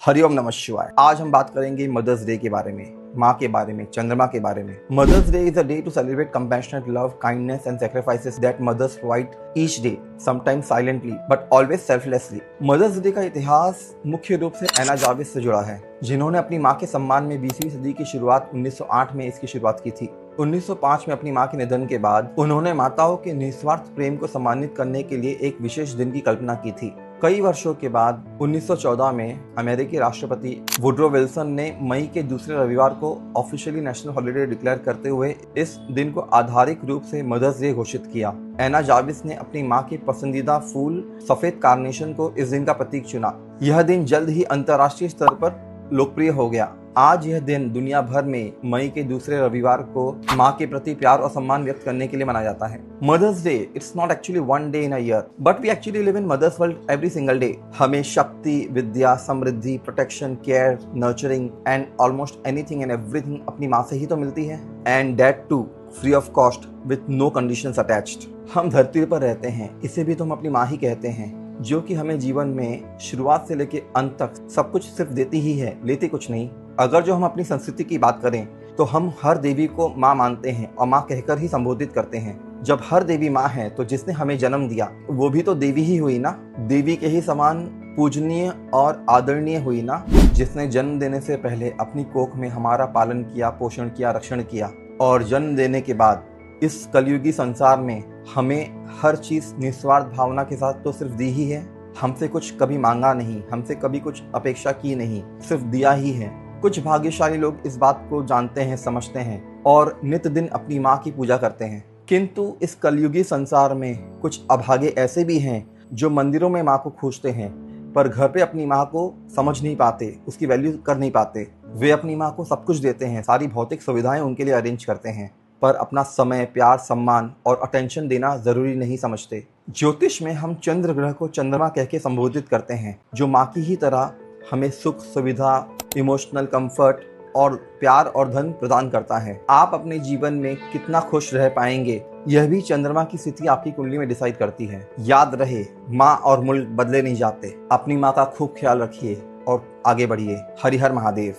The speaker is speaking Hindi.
हरिओम नमः शिवाय। आज हम बात करेंगे मदर्स डे के बारे में, माँ के बारे में, चंद्रमा के बारे में। Mother's Day is a day to celebrate compassionate love, kindness and sacrifices that mothers provide each day, sometimes silently but always selflessly। Mother's Day का इतिहास मुख्य रूप से एना जार्विस से जुड़ा है, जिन्होंने अपनी माँ के सम्मान में 20वीं सदी की शुरुआत 1908 में इसकी शुरुआत की थी। 1905 में अपनी माँ के निधन के बाद उन्होंने माताओं के निस्वार्थ प्रेम को सम्मानित करने के लिए एक विशेष दिन की कल्पना की थी। कई वर्षों के बाद 1914 में अमेरिकी राष्ट्रपति वुड्रो विल्सन ने मई के दूसरे रविवार को ऑफिशियली नेशनल हॉलिडे डिक्लेयर करते हुए इस दिन को आधारिक रूप से मदर्स डे घोषित किया। एना जार्विस ने अपनी मां के पसंदीदा फूल सफेद कार्नेशन को इस दिन का प्रतीक चुना। यह दिन जल्द ही अंतर्राष्ट्रीय स्तर पर लोकप्रिय हो गया। आज यह दिन दुनिया भर में मई के दूसरे रविवार को माँ के प्रति प्यार और सम्मान व्यक्त करने के लिए मनाया जाता है। Mother's Day it's not actually one day in a year, but we actually live in mother's world every single day. हमें शक्ति, विद्या, समृद्धि, protection, care, nurturing and almost anything and everything अपनी माँ से ही तो मिलती है, and that too free of cost with no conditions attached. हम धरती पर रहते हैं, इसे भी तो हम अपनी माँ ही कहते हैं, जो कि हमें जीवन में शुरुआत से लेकर अंत तक सब कुछ सिर्फ देती ही है, लेती कुछ नहीं। अगर जो हम अपनी संस्कृति की बात करें तो हम हर देवी को माँ मानते हैं और माँ कहकर ही संबोधित करते हैं। जब हर देवी माँ है तो जिसने हमें जन्म दिया वो भी तो देवी ही हुई ना, देवी के ही समान पूजनीय और आदरणीय हुई ना, जिसने जन्म देने से पहले अपनी कोख में हमारा पालन किया, पोषण किया, रक्षण किया, और जन्म देने के बाद इस कलयुगी संसार में हमें हर चीज निस्वार्थ भावना के साथ तो सिर्फ दी ही है। हमसे कुछ कभी मांगा नहीं, हमसे कभी कुछ अपेक्षा की नहीं, सिर्फ दिया ही है। कुछ भाग्यशाली लोग इस बात को जानते हैं, समझते हैं और नित्य दिन अपनी माँ की पूजा करते हैं। किंतु इस कलयुगी संसार में कुछ अभागे ऐसे भी हैं जो मंदिरों में माँ को खोजते हैं पर घर पे अपनी माँ को समझ नहीं पाते, उसकी वैल्यू कर नहीं पाते। वे अपनी माँ को सब कुछ देते हैं, सारी भौतिक सुविधाएं उनके लिए अरेंज करते हैं, पर अपना समय, प्यार, सम्मान और अटेंशन देना जरूरी नहीं समझते। ज्योतिष में हम चंद्र ग्रह को चंद्रमा कह के संबोधित करते हैं, जो माँ की ही तरह हमें सुख, सुविधा, इमोशनल कंफर्ट और प्यार और धन प्रदान करता है। आप अपने जीवन में कितना खुश रह पाएंगे यह भी चंद्रमा की स्थिति आपकी कुंडली में डिसाइड करती है। याद रहे, माँ और मुल्क बदले नहीं जाते। अपनी माँ का खूब ख्याल रखिए और आगे बढ़िए। हरि हर महादेव।